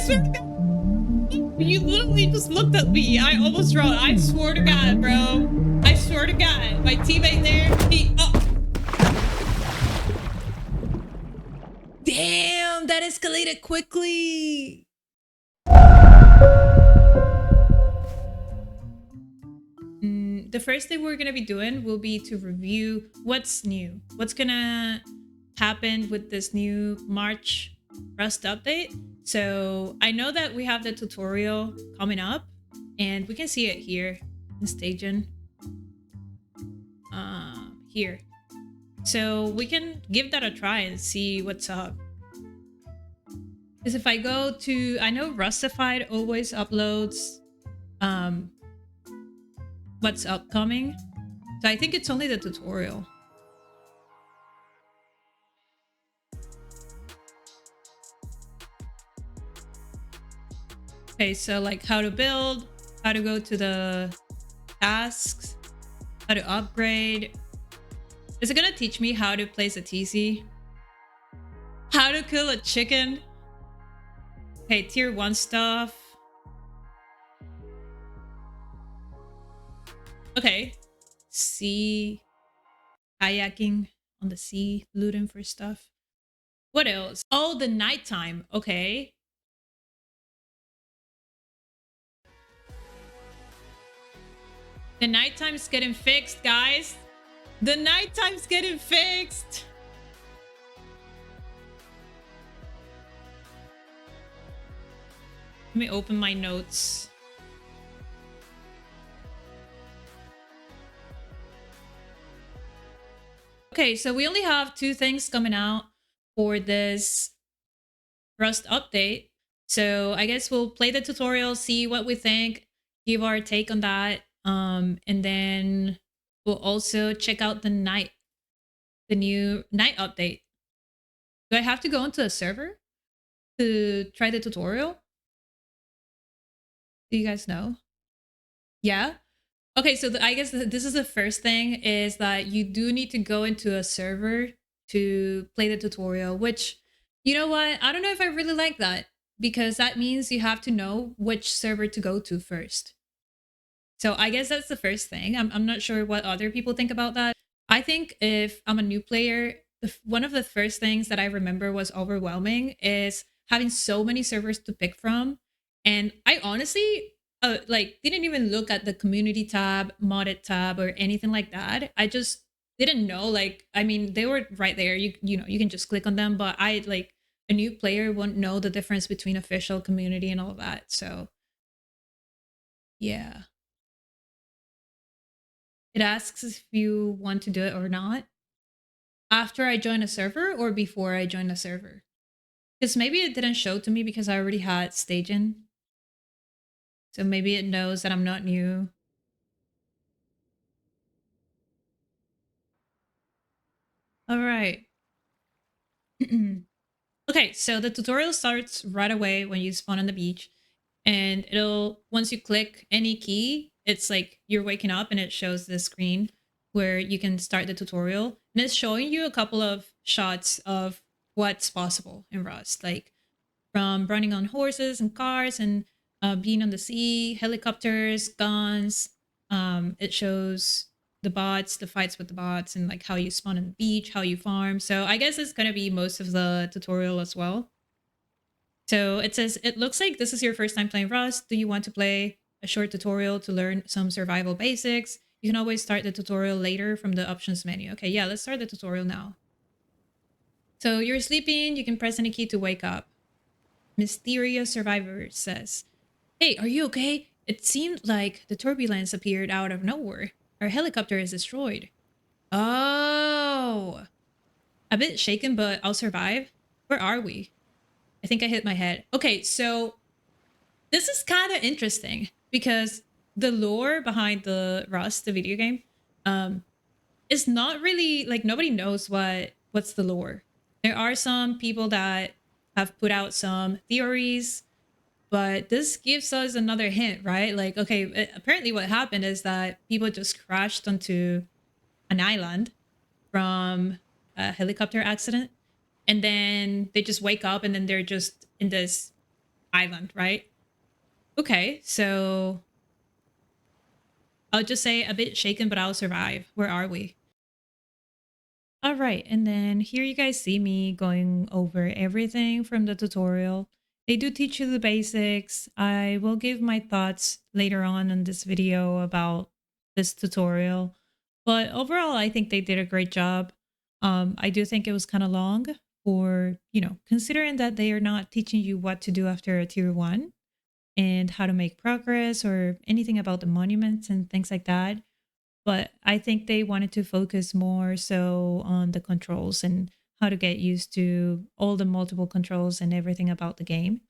swear to God. You literally just looked at me. I almost wrote. I swear to God, bro. I swear to God. My teammate there, he... Oh. Damn, that escalated quickly. The first thing we're going to be doing will be to review what's new. What's going to happen with this new March Rust update. So I know that we have the tutorial coming up and we can see it here in staging. Here. So we can give that a try and see what's up. Because if I go to, I know Rustified always uploads what's upcoming. So I think it's only the tutorial. Okay, so like how to build, how to go to the tasks, how to upgrade. Is it gonna teach me how to place a TC? How to kill a chicken? Okay, tier 1 stuff. Okay. Sea. Kayaking on the sea. Looting for stuff. What else? Oh, the nighttime. Okay. The nighttime's getting fixed, guys. The nighttime's getting fixed. Let me open my notes. Okay, so we only have 2 things coming out for this Rust update. So I guess we'll play the tutorial, see what we think, give our take on that. And then we'll also check out the new night update. Do I have to go into a server to try the tutorial? Do you guys know? Yeah? Okay, so I guess this is the first thing, is that you do need to go into a server to play the tutorial, which, you know what? I don't know if I really like that, because that means you have to know which server to go to first. So I guess that's the first thing. I'm not sure what other people think about that. I think if I'm a new player, one of the first things that I remember was overwhelming is having so many servers to pick from. And I honestly like didn't even look at the community tab, modded tab, or anything like that. I just didn't know. Like, I mean, they were right there. You know, you can just click on them, but I, like, a new player won't know the difference between official, community, and all that. So yeah. It asks if you want to do it or not after I join a server or before I join a server. Because maybe it didn't show to me because I already had staging. So maybe it knows that I'm not new. All right. Okay, so the tutorial starts right away when you spawn on the beach. And it'll, once you click any key, it's like you're waking up and it shows the screen where you can start the tutorial. And it's showing you a couple of shots of what's possible in Rust, like from running on horses and cars and being on the sea, helicopters, guns. It shows the bots, the fights with the bots, and like how you spawn on the beach, how you farm. So I guess it's gonna be most of the tutorial as well. So it says, it looks like this is your first time playing Rust. Do you want to play a short tutorial to learn some survival basics? You can always start the tutorial later from the options menu. Okay, yeah, let's start the tutorial now. So you're sleeping, you can press any key to wake up. Mysterious Survivor says, hey, are you okay? It seemed like the turbulence appeared out of nowhere. Our helicopter is destroyed. Oh. A bit shaken, but I'll survive. Where are we? I think I hit my head. Okay, so this is kind of interesting because the lore behind the Rust, the video game, is not really, like, nobody knows what's the lore. There are some people that have put out some theories, but this gives us another hint, right? Like, okay, apparently what happened is that people just crashed onto an island from a helicopter accident, and then they just wake up and then they're just in this island, right? Okay, so I'll just say a bit shaken, but I'll survive. Where are we? All right, and then here you guys see me going over everything from the tutorial. They do teach you the basics. I will give my thoughts later on in this video about this tutorial. But overall, I think they did a great job. I do think it was kind of long for, considering that they are not teaching you what to do after a tier 1 and how to make progress or anything about the monuments and things like that. But I think they wanted to focus more so on the controls and how to get used to all the multiple controls and everything about the game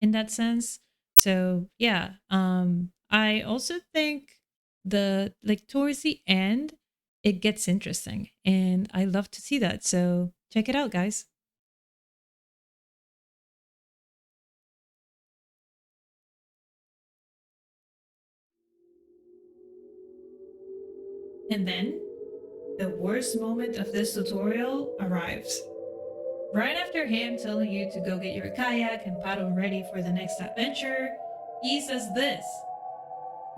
in that sense. So yeah, I also think the like towards the end it gets interesting and I love to see that. So check it out, guys. And then the worst moment of this tutorial arrives. Right after him telling you to go get your kayak and paddle ready for the next adventure, he says this: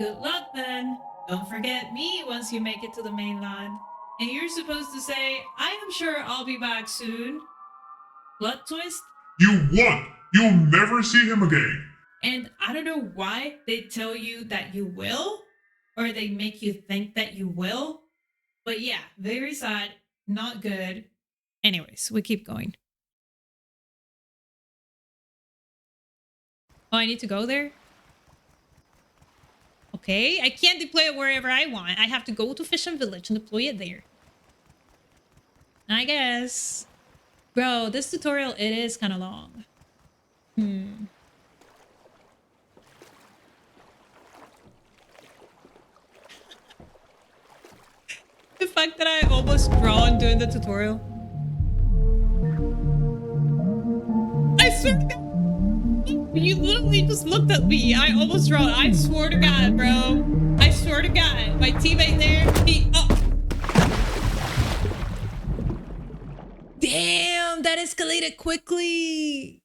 "Good luck then. Don't forget me once you make it to the mainland." And you're supposed to say, "I am sure I'll be back soon." Plot twist. You won! You'll never see him again! And I don't know why they tell you that you will, or they make you think that you will. But yeah, very sad, not good. Anyways, we keep going. Oh, I need to go there? Okay, I can't deploy it wherever I want. I have to go to Fishing Village and deploy it there. I guess. Bro, this tutorial, it is kind of long. The fact that I almost drowned during the tutorial. I swear to God. You literally just looked at me. I almost drowned. I swear to God, bro. I swear to God. My teammate there, he... Oh. Damn, that escalated quickly.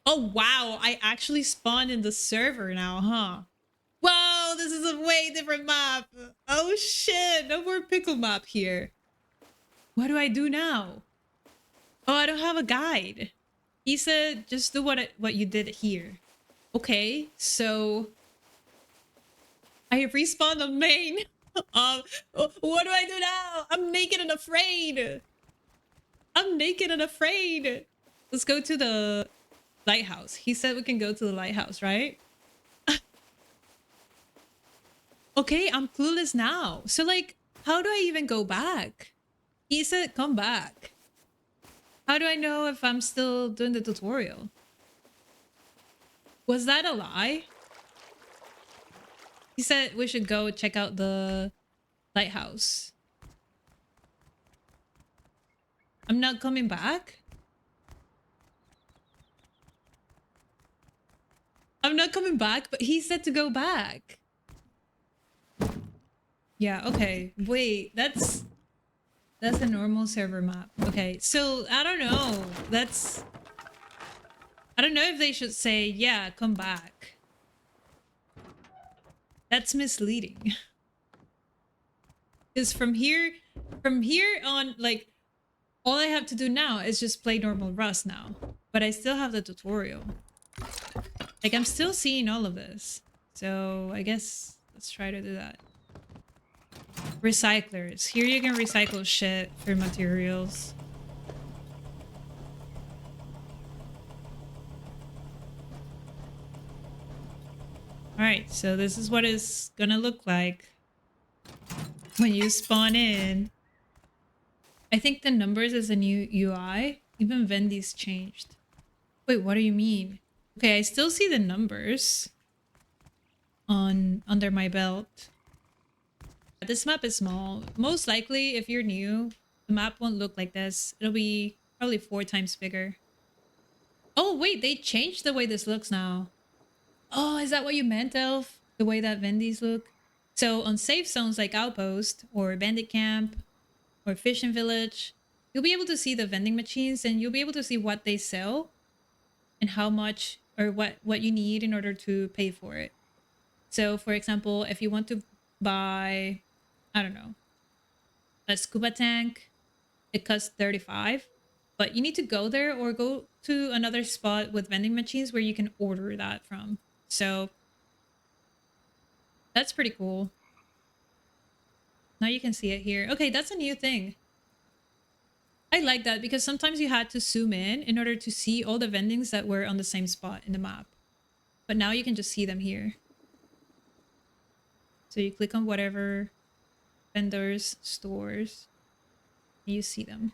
Oh, wow. I actually spawned in the server now, huh? Whoa, this is a way different map. Oh, shit. No more pickle map here. What do I do now? Oh, I don't have a guide. He said just do what you did here. Okay, so I respawned on main. What do I do now? I'm naked and afraid. I'm naked and afraid. Let's go to the lighthouse. He said we can go to the lighthouse, right? Okay, I'm clueless now. So like, how do I even go back? He said come back. How do I know if I'm still doing the tutorial? Was that a lie? He said we should go check out the lighthouse. I'm not coming back? I'm not coming back, but he said to go back. Yeah, okay. Wait, that's a normal server map. Okay, so I don't know. I don't know if they should say, yeah, come back. That's misleading. Because from here on, like, all I have to do now is just play normal Rust now. But I still have the tutorial. Like, I'm still seeing all of this. So I guess let's try to do that. Recyclers. Here you can recycle shit for materials. Alright, so this is what it's gonna look like when you spawn in. I think the numbers is a new UI. Even Vendy's changed. Wait, what do you mean? Okay, I still see the numbers under my belt. This map is small. Most likely, if you're new, the map won't look like this. It'll be probably 4 times bigger. Oh, wait, they changed the way this looks now. Oh, is that what you meant, Elf? The way that Vendy's look? So on safe zones like Outpost or Bandit Camp or Fishing Village, you'll be able to see the vending machines and you'll be able to see what they sell and how much or what you need in order to pay for it. So for example, if you want to buy, I don't know, a scuba tank, it costs 35, but you need to go there or go to another spot with vending machines where you can order that from. So that's pretty cool. Now you can see it here. Okay, that's a new thing. I like that because sometimes you had to zoom in order to see all the vendings that were on the same spot in the map. But now you can just see them here. So you click on whatever vendors, stores, and you see them.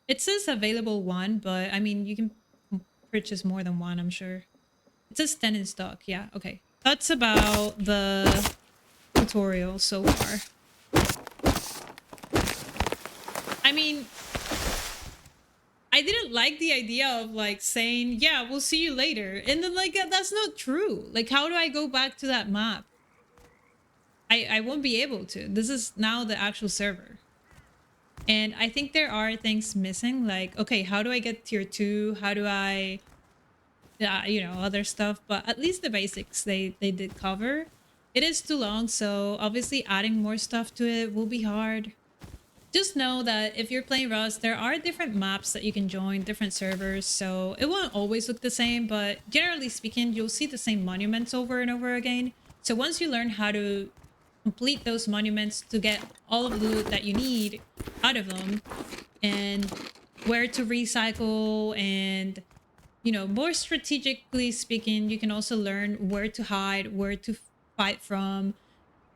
It says available one, but I mean, you can purchase more than one, I'm sure. It says 10 in stock. Yeah, okay. That's about the tutorial so far. I mean, I didn't like the idea of like saying, yeah, we'll see you later. And then like, that's not true. Like, how do I go back to that map? I won't be able to. This is now the actual server. And I think there are things missing. Like, okay, how do I get tier 2? How do I, you know, other stuff. But at least the basics they did cover. It is too long, so obviously adding more stuff to it will be hard. Just know that if you're playing Rust, there are different maps that you can join, different servers, so it won't always look the same, but generally speaking, you'll see the same monuments over and over again. So once you learn how to complete those monuments to get all of the loot that you need out of them, and where to recycle, and, you know, more strategically speaking, you can also learn where to hide, where to fight from,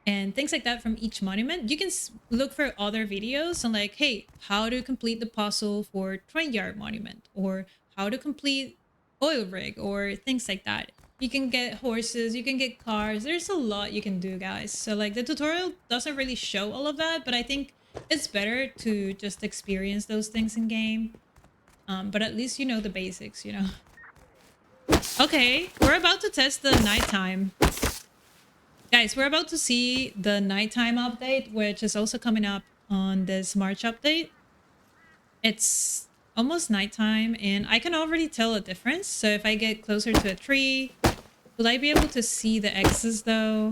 and things like that from each monument. You can look for other videos on like, hey, how to complete the puzzle for Train Yard Monument, or how to complete Oil Rig, or things like that. You can get horses, you can get cars. There's a lot you can do, guys. So like the tutorial doesn't really show all of that, but I think it's better to just experience those things in game. But at least you know the basics, you know. Okay, we're about to test the nighttime. Guys, we're about to see the nighttime update, which is also coming up on this March update. It's almost nighttime, and I can already tell a difference. So if I get closer to a tree, will I be able to see the X's though?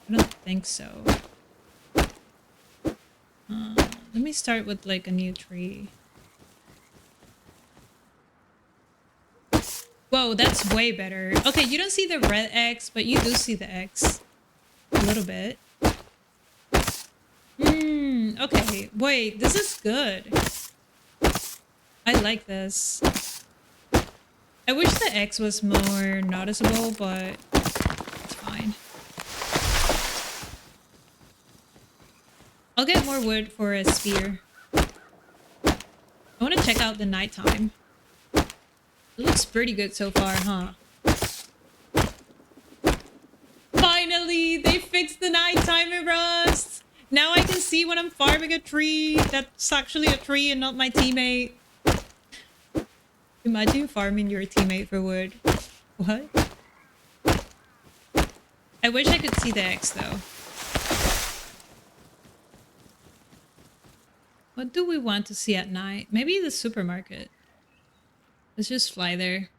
I don't think so. Let me start with like a new tree. Whoa, that's way better. Okay, you don't see the red X, but you do see the X. A little bit. Okay. Wait, this is good. I like this. I wish the X was more noticeable, but it's fine. I'll get more wood for a spear. I want to check out the nighttime. It looks pretty good so far, huh? Finally, they fixed the nighttime in Rust. Now I can see when I'm farming a tree that's actually a tree and not my teammate. Imagine farming your teammate for wood. What? I wish I could see the X though. What do we want to see at night? Maybe the supermarket. Let's just fly there.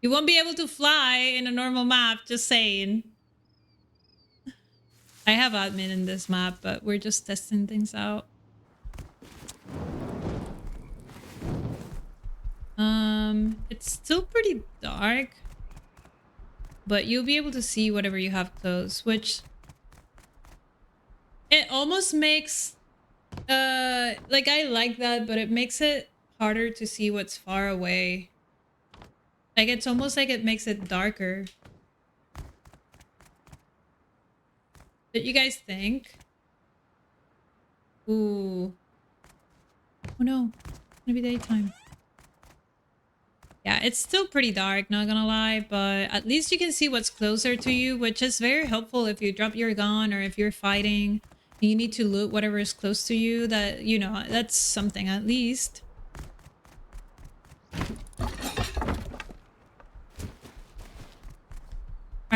You won't be able to fly in a normal map, just saying. I have admin in this map, but we're just testing things out. It's still pretty dark, but you'll be able to see whatever you have close, which it almost makes like, I like that, but it makes it harder to see what's far away. Like, it's almost like it makes it darker. What you guys think? Ooh. Oh no, it's gonna be daytime. Yeah, it's still pretty dark, not gonna lie, but at least you can see what's closer to you, which is very helpful if you drop your gun or if you're fighting and you need to loot whatever is close to you. That, you know, that's something at least.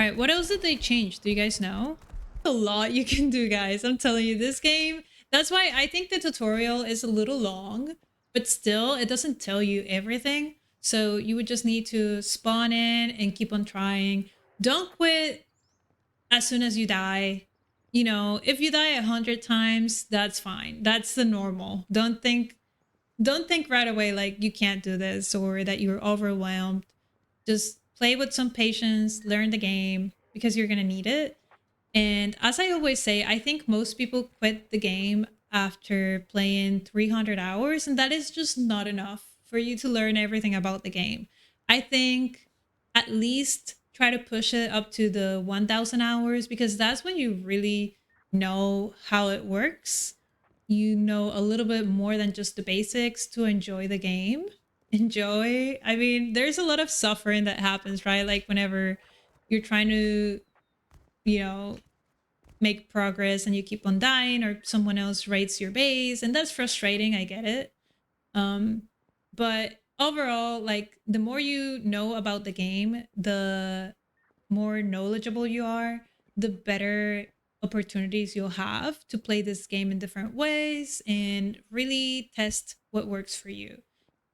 All right, what else did they change? Do you guys know? A lot you can do, guys. I'm telling you, this game, that's why I think the tutorial is a little long, but still, it doesn't tell you everything. So you would just need to spawn in and keep on trying. Don't quit as soon as you die. You know, if you die 100 times, that's fine. That's the normal. Don't think right away like you can't do this or that you're overwhelmed. Just play with some patience, learn the game because you're going to need it. And as I always say, I think most people quit the game after playing 300 hours, and that is just not enough for you to learn everything about the game. I think at least try to push it up to the 1000 hours because that's when you really know how it works. You know a little bit more than just the basics to enjoy the game. Enjoy. I mean, there's a lot of suffering that happens, right? Like whenever you're trying to, you know, make progress and you keep on dying or someone else raids your base and that's frustrating, I get it. But overall, like the more you know about the game, the more knowledgeable you are, the better opportunities you'll have to play this game in different ways and really test what works for you.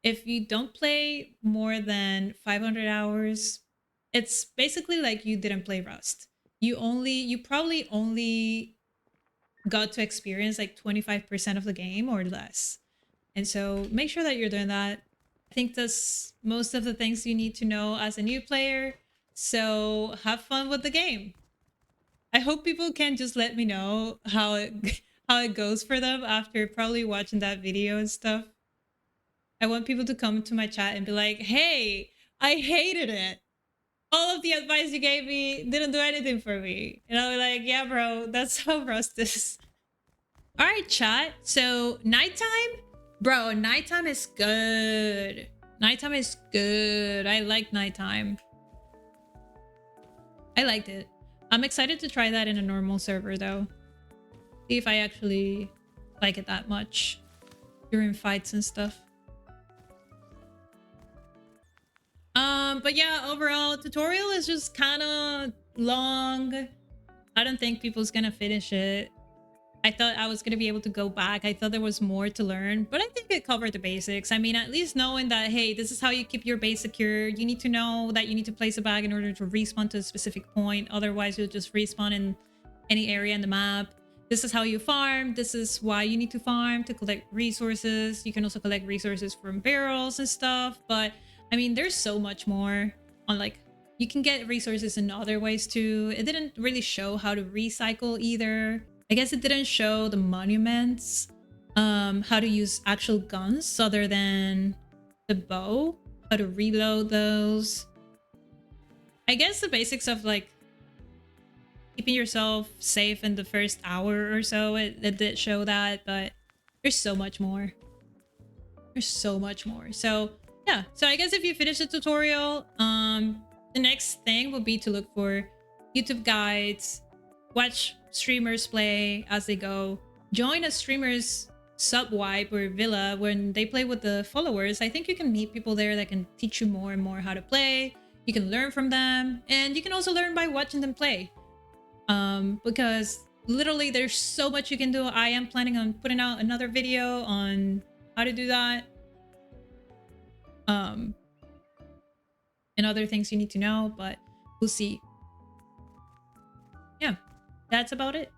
If you don't play more than 500 hours, it's basically like you didn't play Rust. You probably only got to experience like 25% of the game or less. And so make sure that you're doing that. I think that's most of the things you need to know as a new player. So have fun with the game. I hope people can just let me know how it how it goes for them after probably watching that video and stuff. I want people to come to my chat and be like, "Hey, I hated it. All of the advice you gave me didn't do anything for me." And I'll be like, "Yeah, bro, that's how Rust is." All right, chat. So nighttime, bro. Nighttime is good. Nighttime is good. I like nighttime. I liked it. I'm excited to try that in a normal server though. See if I actually like it that much during fights and stuff. But yeah, overall tutorial is just kind of long. I don't think people's gonna finish it. I thought I was going to be able to go back. I thought there was more to learn, but I think it covered the basics. I mean, at least knowing that, hey, this is how you keep your base secure. You need to know that you need to place a bag in order to respawn to a specific point. Otherwise, you'll just respawn in any area in the map. This is how you farm. This is why you need to farm to collect resources. You can also collect resources from barrels and stuff. But I mean, there's so much more on like, you can get resources in other ways too. It didn't really show how to recycle either. I guess it didn't show the monuments, how to use actual guns other than the bow, how to reload those. I guess the basics of like keeping yourself safe in the first hour or so, it did show that, but there's so much more. There's so much more. So yeah, so I guess if you finish the tutorial, the next thing will be to look for YouTube guides, watch streamers play as they go, join a streamer's sub wipe or villa when they play with the followers. I think you can meet people there that can teach you more and more how to play. You can learn from them, and you can also learn by watching them play. Because literally there's so much you can do. I am planning on putting out another video on how to do that. And other things you need to know, but we'll see. Yeah, that's about it.